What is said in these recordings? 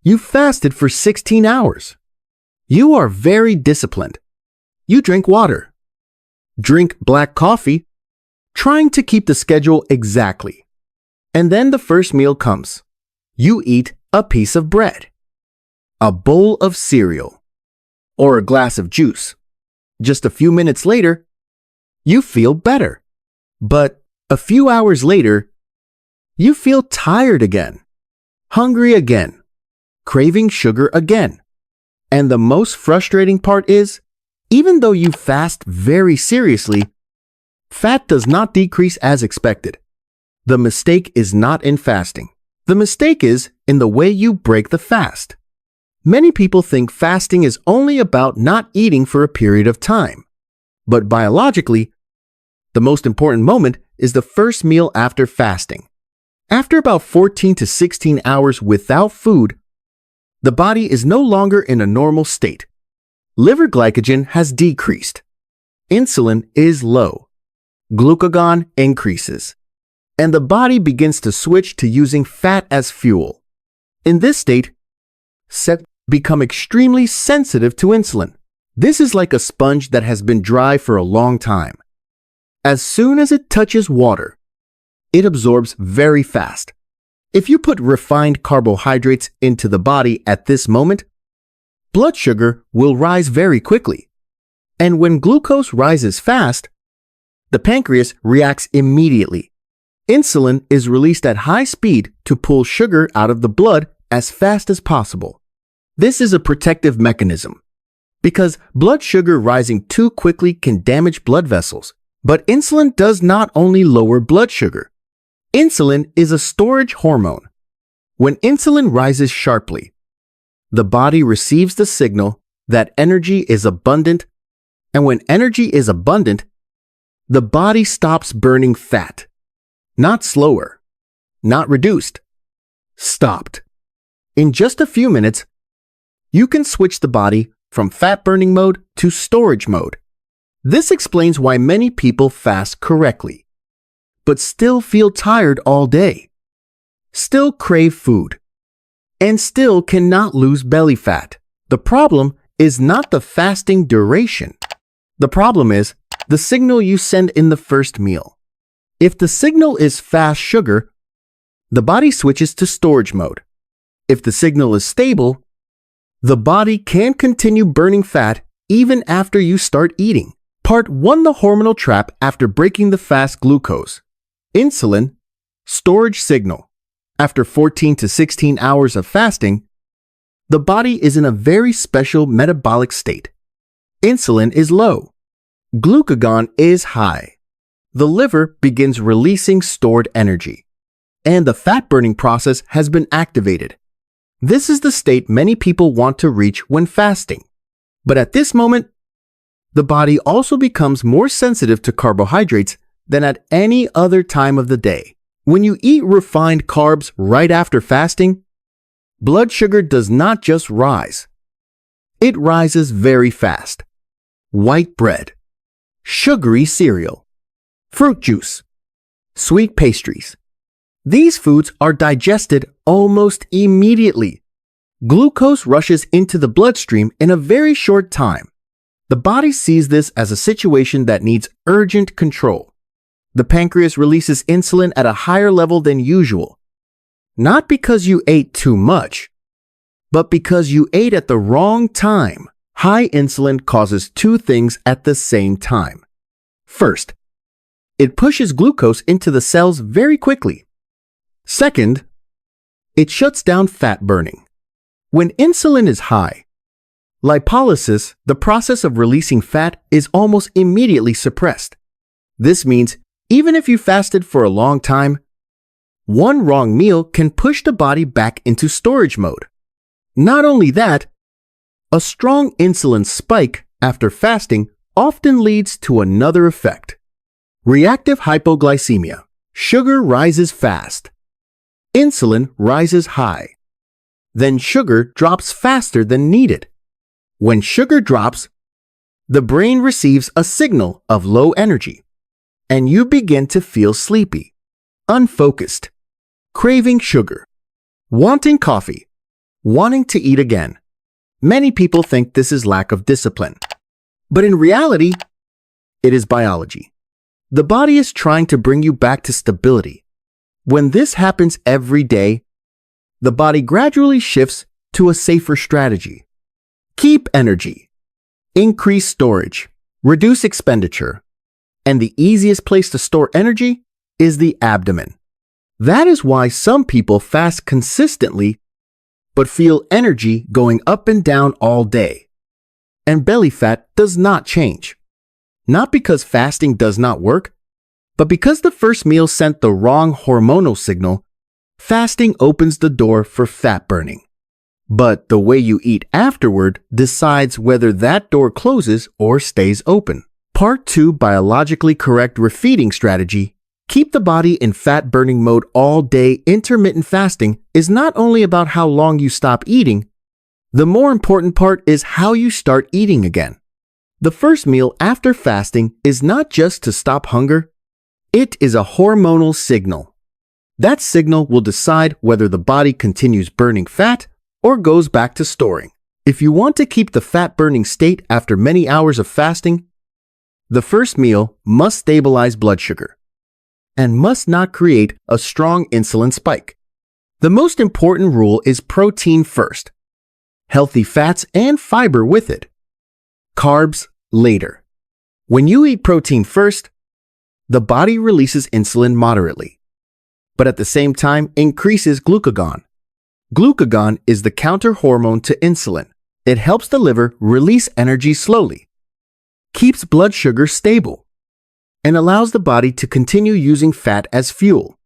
You fasted for 16 hours. You are very disciplined. You drink water. Drink black coffee, trying to keep the schedule exactly. And then the first meal comes. You eat a piece of bread, a bowl of cereal, or a glass of juice. Just a few minutes later, you feel better. But a few hours later, you feel tired again, hungry again, craving sugar again. And the most frustrating part is, even though you fast very seriously, fat does not decrease as expected. The mistake is not in fasting. The mistake is in the way you break the fast. Many people think fasting is only about not eating for a period of time. But biologically, the most important moment is the first meal after fasting. After about 14 to 16 hours without food, the body is no longer in a normal state. Liver glycogen has decreased. Insulin is low. Glucagon increases. And the body begins to switch to using fat as fuel. In this state, cells become extremely sensitive to insulin. This is like a sponge that has been dry for a long time. As soon as it touches water, it absorbs very fast. If you put refined carbohydrates into the body at this moment, blood sugar will rise very quickly. And when glucose rises fast, the pancreas reacts immediately. Insulin is released at high speed to pull sugar out of the blood as fast as possible. This is a protective mechanism, because blood sugar rising too quickly can damage blood vessels. But insulin does not only lower blood sugar. Insulin is a storage hormone. When insulin rises sharply, the body receives the signal that energy is abundant, and when energy is abundant, the body stops burning fat. Not slower, not reduced, stopped. In just a few minutes, you can switch the body from fat-burning mode to storage mode. This explains why many people fast correctly, but still feel tired all day, still crave food, and still cannot lose belly fat. The problem is not the fasting duration. The problem is the signal you send in the first meal. If the signal is fast sugar, the body switches to storage mode. If the signal is stable, the body can continue burning fat even after you start eating. Part 1: The hormonal trap after breaking the fast glucose. Insulin, storage signal. After 14 to 16 hours of fasting, the body is in a very special metabolic state. Insulin is low. Glucagon is high. The liver begins releasing stored energy, and the fat-burning process has been activated. This is the state many people want to reach when fasting. But at this moment, the body also becomes more sensitive to carbohydrates than at any other time of the day. When you eat refined carbs right after fasting, blood sugar does not just rise. It rises very fast. White bread, sugary cereal, fruit juice, sweet pastries. These foods are digested almost immediately. Glucose rushes into the bloodstream in a very short time. The body sees this as a situation that needs urgent control. The pancreas releases insulin at a higher level than usual, not because you ate too much, but because you ate at the wrong time. High insulin causes two things at the same time. First, it pushes glucose into the cells very quickly. Second, it shuts down fat burning. When insulin is high, lipolysis, the process of releasing fat, is almost immediately suppressed. This means even if you fasted for a long time, one wrong meal can push the body back into storage mode. Not only that, a strong insulin spike after fasting often leads to another effect. Reactive hypoglycemia. Sugar rises fast. Insulin rises high. Then sugar drops faster than needed. When sugar drops, the brain receives a signal of low energy, and you begin to feel sleepy, unfocused, craving sugar, wanting coffee, wanting to eat again. Many people think this is lack of discipline. But in reality, it is biology. The body is trying to bring you back to stability. When this happens every day, the body gradually shifts to a safer strategy. Keep energy, increase storage, reduce expenditure, and the easiest place to store energy is the abdomen. That is why some people fast consistently but feel energy going up and down all day. And belly fat does not change. Not because fasting does not work, but because the first meal sent the wrong hormonal signal. Fasting opens the door for fat burning. But the way you eat afterward decides whether that door closes or stays open. Part 2, biologically correct refeeding strategy. Keep the body in fat-burning mode all day. Intermittent fasting is not only about how long you stop eating. The more important part is how you start eating again. The first meal after fasting is not just to stop hunger. It is a hormonal signal. That signal will decide whether the body continues burning fat or goes back to storing. If you want to keep the fat-burning state after many hours of fasting, the first meal must stabilize blood sugar and must not create a strong insulin spike. The most important rule is protein first, healthy fats and fiber with it, carbs later. When you eat protein first, the body releases insulin moderately, but at the same time increases glucagon. Glucagon is the counter hormone to insulin. It helps the liver release energy slowly, keeps blood sugar stable, and allows the body to continue using fat as fuel.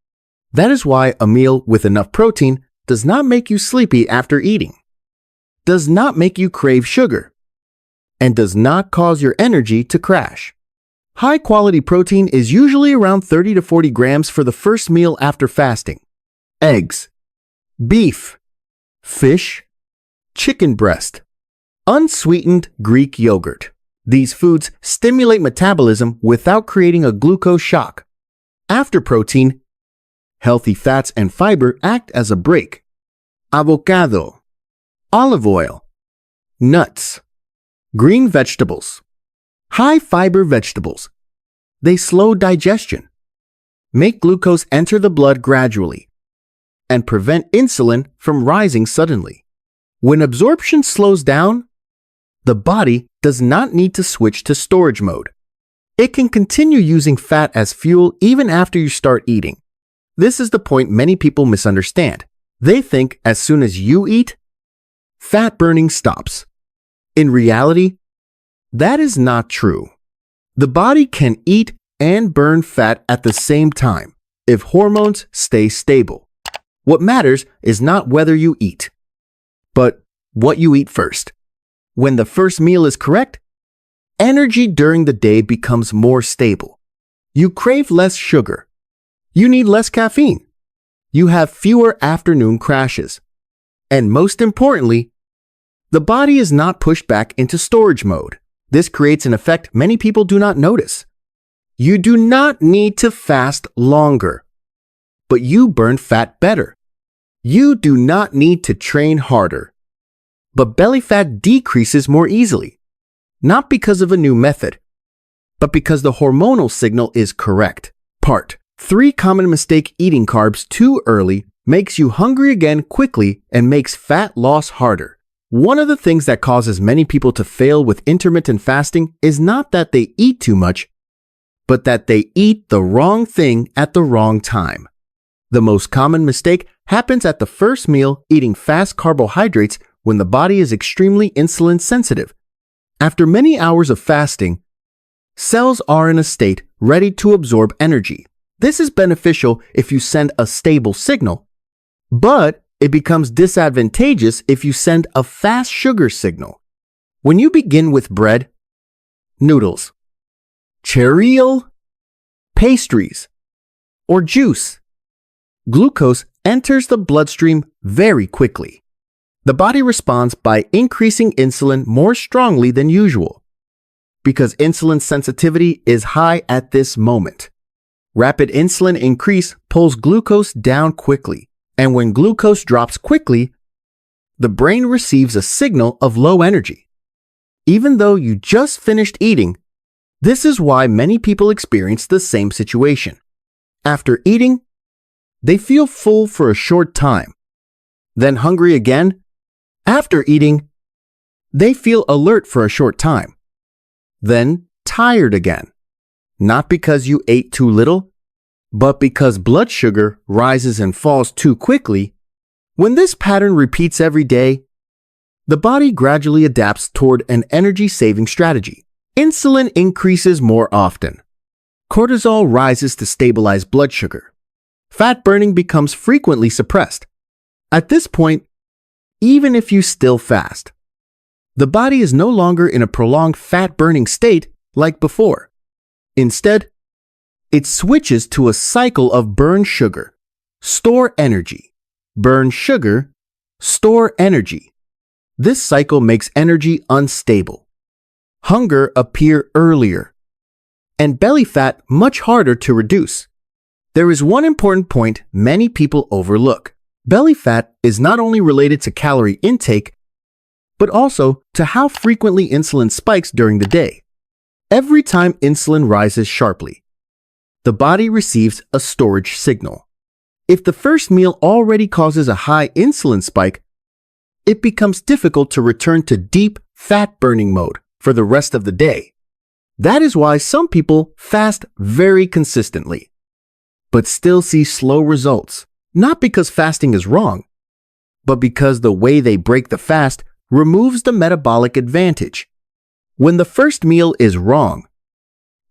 That is why a meal with enough protein does not make you sleepy after eating, does not make you crave sugar, and does not cause your energy to crash. High-quality protein is usually around 30 to 40 grams for the first meal after fasting. Eggs, beef, fish, chicken breast, unsweetened Greek yogurt. These foods stimulate metabolism without creating a glucose shock. After protein, healthy fats and fiber act as a brake. Avocado, olive oil, nuts, green vegetables, high-fiber vegetables. They slow digestion, make glucose enter the blood gradually, and prevent insulin from rising suddenly. When absorption slows down, the body does not need to switch to storage mode. It can continue using fat as fuel even after you start eating. This is the point many people misunderstand. They think as soon as you eat, fat burning stops. In reality, that is not true. The body can eat and burn fat at the same time if hormones stay stable. What matters is not whether you eat, but what you eat first. When the first meal is correct, energy during the day becomes more stable. You crave less sugar. You need less caffeine. You have fewer afternoon crashes. And most importantly, the body is not pushed back into storage mode. This creates an effect many people do not notice. You do not need to fast longer, but you burn fat better. You do not need to train harder, but belly fat decreases more easily, not because of a new method, but because the hormonal signal is correct. Part 3, common mistake: eating carbs too early makes you hungry again quickly and makes fat loss harder. One of the things that causes many people to fail with intermittent fasting is not that they eat too much, but that they eat the wrong thing at the wrong time. The most common mistake happens at the first meal, eating fast carbohydrates when the body is extremely insulin sensitive. After many hours of fasting, cells are in a state ready to absorb energy. This is beneficial if you send a stable signal, but it becomes disadvantageous if you send a fast sugar signal. When you begin with bread, noodles, cereal, pastries, or juice, glucose enters the bloodstream very quickly. The body responds by increasing insulin more strongly than usual, because insulin sensitivity is high at this moment. Rapid insulin increase pulls glucose down quickly, and when glucose drops quickly, the brain receives a signal of low energy. Even though you just finished eating, this is why many people experience the same situation. After eating, they feel full for a short time, then hungry again. After eating, they feel alert for a short time, then tired again. Not because you ate too little, but because blood sugar rises and falls too quickly. When this pattern repeats every day, the body gradually adapts toward an energy-saving strategy. Insulin increases more often. Cortisol rises to stabilize blood sugar. Fat burning becomes frequently suppressed. At this point, even if you still fast, the body is no longer in a prolonged fat-burning state like before. Instead, it switches to a cycle of burn sugar, store energy, burn sugar, store energy. This cycle makes energy unstable, hunger appear earlier, and belly fat much harder to reduce. There is one important point many people overlook. Belly fat is not only related to calorie intake, but also to how frequently insulin spikes during the day. Every time insulin rises sharply, the body receives a storage signal. If the first meal already causes a high insulin spike, it becomes difficult to return to deep fat-burning mode for the rest of the day. That is why some people fast very consistently, but still see slow results, not because fasting is wrong, but because the way they break the fast removes the metabolic advantage. When the first meal is wrong,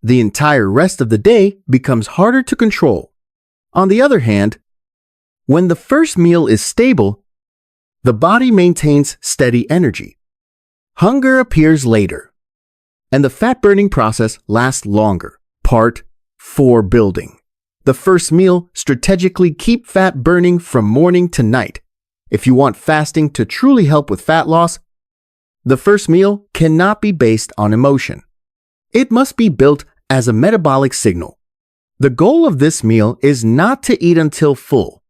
the entire rest of the day becomes harder to control. On the other hand, when the first meal is stable, the body maintains steady energy. Hunger appears later, and the fat-burning process lasts longer. Part 4. Building. The first meal strategically keep fat burning from morning to night. If you want fasting to truly help with fat loss, the first meal cannot be based on emotion. It must be built as a metabolic signal. The goal of this meal is not to eat until full,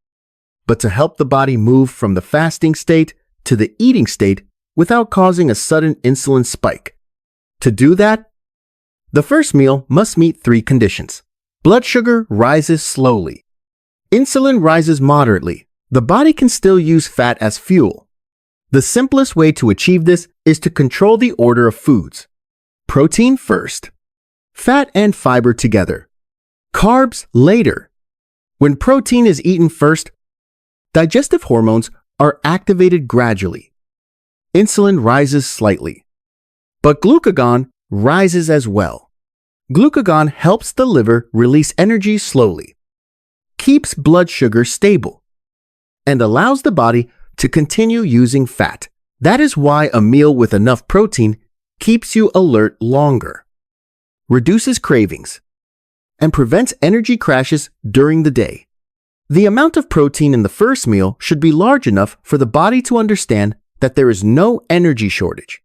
but to help the body move from the fasting state to the eating state without causing a sudden insulin spike. To do that, the first meal must meet 3 conditions. Blood sugar rises slowly. Insulin rises moderately. The body can still use fat as fuel. The simplest way to achieve this is to control the order of foods. Protein first, fat and fiber together, carbs later. When protein is eaten first, digestive hormones are activated gradually. Insulin rises slightly, but glucagon rises as well. Glucagon helps the liver release energy slowly, keeps blood sugar stable, and allows the body to continue using fat. That is why a meal with enough protein keeps you alert longer, reduces cravings, and prevents energy crashes during the day. The amount of protein in the first meal should be large enough for the body to understand that there is no energy shortage.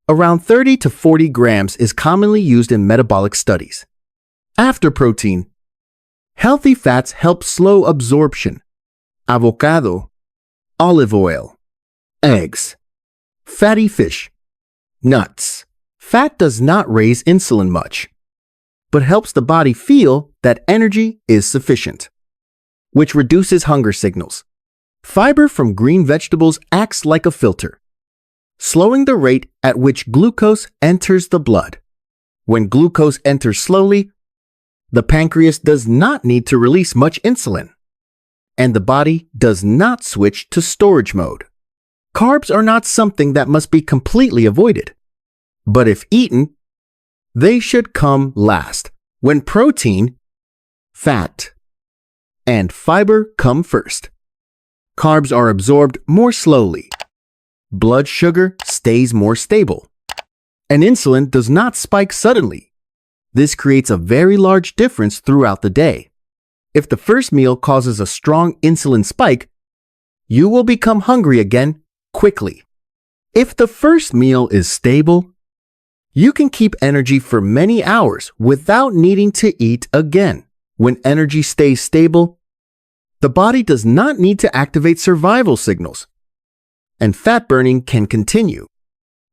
Around 30 to 40 grams is commonly used in metabolic studies. After protein, healthy fats help slow absorption. Avocado, olive oil, eggs, fatty fish, nuts. Fat does not raise insulin much, but helps the body feel that energy is sufficient, which reduces hunger signals. Fiber from green vegetables acts like a filter, slowing the rate at which glucose enters the blood. When glucose enters slowly, the pancreas does not need to release much insulin, and the body does not switch to storage mode. Carbs are not something that must be completely avoided, but if eaten, they should come last, when protein, fat, and fiber come first. Carbs are absorbed more slowly. Blood sugar stays more stable, and insulin does not spike suddenly. This creates a very large difference throughout the day. If the first meal causes a strong insulin spike, you will become hungry again quickly. If the first meal is stable, you can keep energy for many hours without needing to eat again. When energy stays stable, the body does not need to activate survival signals. and fat burning can continue.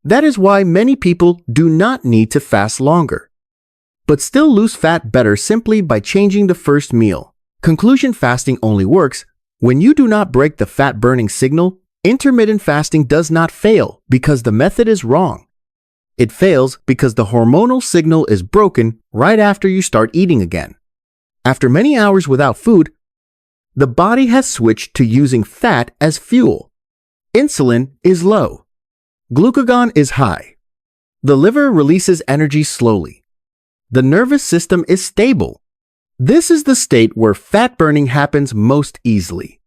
That is why many people do not need to fast longer, but still lose fat better simply by changing the first meal. Conclusion: fasting only works when you do not break the fat burning signal. Intermittent fasting does not fail because the method is wrong. It fails because the hormonal signal is broken right after you start eating again. After many hours without food, the body has switched to using fat as fuel. Insulin is low. Glucagon is high. The liver releases energy slowly. The nervous system is stable. This is the state where fat burning happens most easily.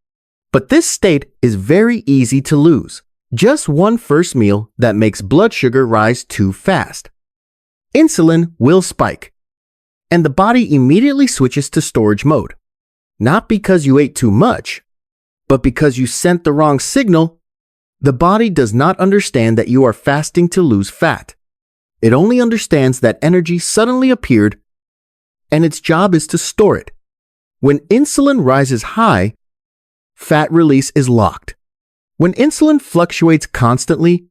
But this state is very easy to lose. Just one first meal that makes blood sugar rise too fast. Insulin will spike, and the body immediately switches to storage mode. Not because you ate too much, but because you sent the wrong signal. The body does not understand that you are fasting to lose fat. It only understands that energy suddenly appeared, and its job is to store it. When insulin rises high, fat release is locked. When insulin fluctuates constantly,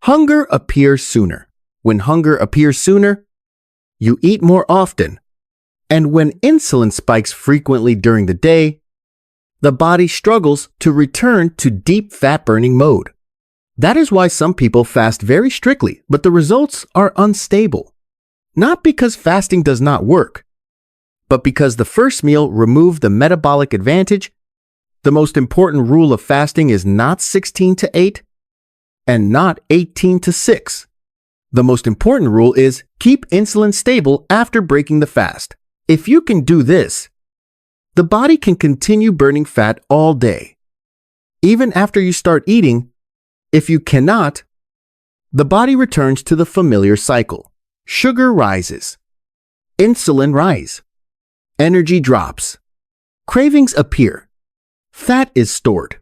hunger appears sooner. When hunger appears sooner, you eat more often. And when insulin spikes frequently during the day, the body struggles to return to deep fat-burning mode. That is why some people fast very strictly, but the results are unstable. Not because fasting does not work, but because the first meal removed the metabolic advantage. The most important rule of fasting is not 16 to 8 and not 18 to 6. The most important rule is keep insulin stable after breaking the fast. If you can do this, the body can continue burning fat all day. Even after you start eating, if you cannot, the body returns to the familiar cycle. Sugar rises. Insulin rise. Energy drops. Cravings appear. Fat is stored.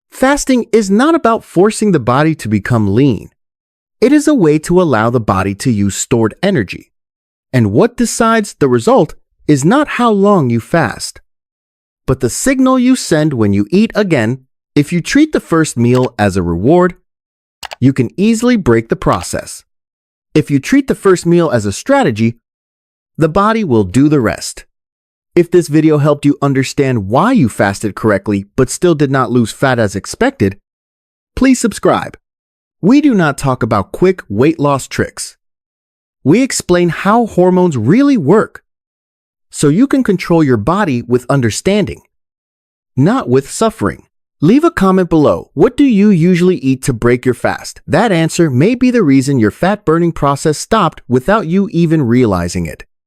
Fasting is not about forcing the body to become lean. It is a way to allow the body to use stored energy. And what decides the result is not how long you fast, but the signal you send when you eat again. If you treat the first meal as a reward, you can easily break the process. If you treat the first meal as a strategy, the body will do the rest. If this video helped you understand why you fasted correctly but still did not lose fat as expected, please subscribe. We do not talk about quick weight loss tricks. We explain how hormones really work, so you can control your body with understanding, not with suffering. Leave a comment below. What do you usually eat to break your fast? That answer may be the reason your fat burning process stopped without you even realizing it.